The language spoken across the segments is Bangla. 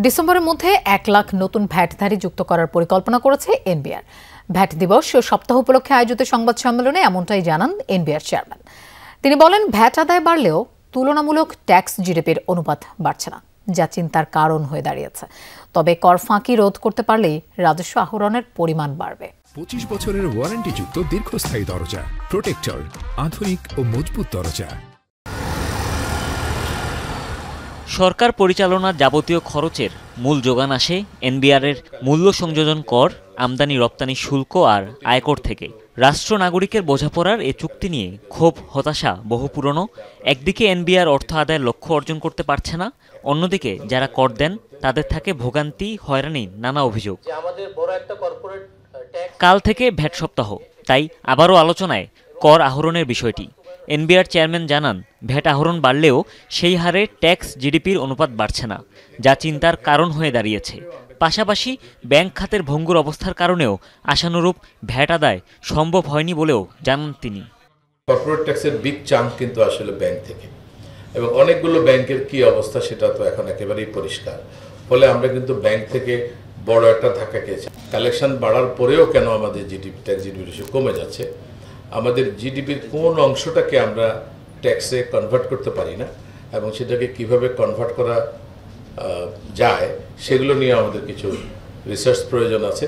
ডিসেম্বরের মধ্যে ১ লাখ নতুন ভ্যাটধারী যুক্ত করার পরিকল্পনা করেছে এনবিআর। ভ্যাট দিবস ও সপ্তাহ উপলক্ষে আয়োজিত সংবাদ সম্মেলনে এমনটাই জানান এনবিআর চেয়ারম্যান। তিনি বলেন, ভ্যাট আদায় বাড়লেও তুলনামূলক ট্যাক্স জিডিপির অনুপাত বাড়ছে না, যা চিন্তার কারণ হয়ে দাঁড়িয়েছে। তবে কর ফাঁকি রোধ করতে পারলেই রাজস্ব আহরণের পরিমাণ বাড়বে। ২৫ বছরের ওয়ারেন্টিযুক্ত দীর্ঘস্থায়ী দরজা প্রোটেক্টর, আধুনিক ও মজবুত দরজা। সরকার পরিচালনার যাবতীয় খরচের মূল যোগান আসে এনবিআরের মূল্য সংযোজন কর, আমদানি রপ্তানি শুল্ক আর আয়কর থেকে। রাষ্ট্র নাগরিকের বোঝাপড়ার এ চুক্তি নিয়ে ক্ষোভ, হতাশা বহু পুরনো। একদিকে এনবিআর অর্থ আদায়ের লক্ষ্য অর্জন করতে পারছে না, অন্যদিকে যারা কর দেন তাদের থাকে ভোগান্তি, হয়রানি, নানা অভিযোগ। কাল থেকে ভ্যাট সপ্তাহ, তাই আবারও আলোচনায় কর আহরণের বিষয়টি। এনবিআর চেয়ারম্যান জানান, ভ্যাট আহরণ বাড়লেও সেই হারে ট্যাক্স জিডিপির অনুপাত বাড়ছে না, যা চিন্তার কারণ হয়ে দাঁড়িয়েছে। পাশাপাশি ব্যাংক খাতের ভঙ্গুর অবস্থার কারণেও আশানুরূপ ভ্যাট আদায় সম্ভব হয়নি বলেও জানান তিনি। কর্পোরেট ট্যাক্সের বিগ চাঙ্ক কিন্তু আসলে ব্যাংক থেকে, এবং অনেকগুলো ব্যাংকের কি অবস্থা সেটা তো এখন একেবারেই পরিষ্কার। ফলে আমরা কিন্তু ব্যাংক থেকে বড় একটা ধাক্কা খেয়েছি। কালেকশন বাড়ার পরেও কেন আমাদের জিডিপি ট্যাক্স জিডিপি রেশিও কমে যাচ্ছে, আমাদের জিডিপির কোন অংশটাকে আমরা ট্যাক্সে কনভার্ট করতে পারি না, এবং সেটাকে কিভাবে কনভার্ট করা যায় সেগুলো নিয়ে আমাদের কিছু রিসার্চ প্রয়োজন আছে।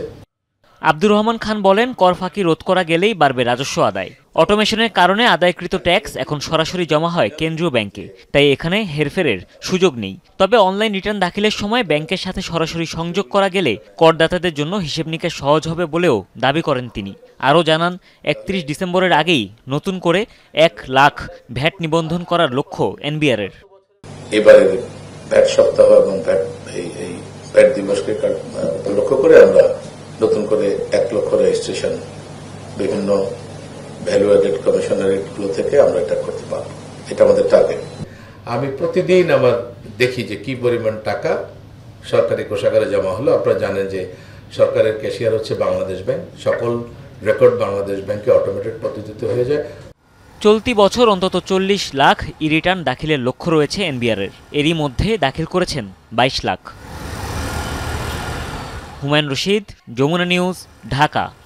আব্দুর রহমান খান বলেন, কর ফাঁকি রোধ করা গেলেই বাড়বে রাজস্ব আদায়। অটোমেশনের কারণে আদায়কৃত ট্যাক্স এখন সরাসরি জমা হয় কেন্দ্রীয় ব্যাংকে, তাই এখানে হেরফেরের সুযোগ নেই। তবে অনলাইন রিটার্ন দাখিলের সময় ব্যাংকের সাথে সরাসরি সংযোগ করা গেলে করদাতাদের জন্য হিসেব নিকেশ সহজ হবে বলেও দাবি করেন তিনি। আরও জানান, ৩১ ডিসেম্বরের আগেই নতুন করে ১ লাখ ভ্যাট নিবন্ধন করার লক্ষ্য এনবিআরের। এবারে ভ্যাট সপ্তাহ এবং ভ্যাট দিবসকে লক্ষ্য করে আমরা নতুন করে ১ লক্ষ রেজিস্ট্রেশন বিভিন্ন ভ্যালু অ্যাডেড কমিশনারেটগুলো থেকে আমরা এটা করতে পারব, এটা আমাদের টার্গেট। আমি প্রতিদিন আমার দেখি যে কি পরিমাণ টাকা সরকারি কোষাগারে জমা হলো। আপনারা জানেন যে সরকারের ক্যাশিয়ার হচ্ছে বাংলাদেশ ব্যাংক, সকল রেকর্ড বাংলাদেশ ব্যাংকে অটোমেটেড পদ্ধতিতে হয়ে যায়। চলতি বছর অন্তত ৪০ লাখ ই রিটার্ন দাখিলের লক্ষ্য রয়েছে এনবিআরের। এরই মধ্যে দাখিল করেছেন ২২ লাখ। হুমায়ুন রশিদ, যমুনা নিউজ, ঢাকা।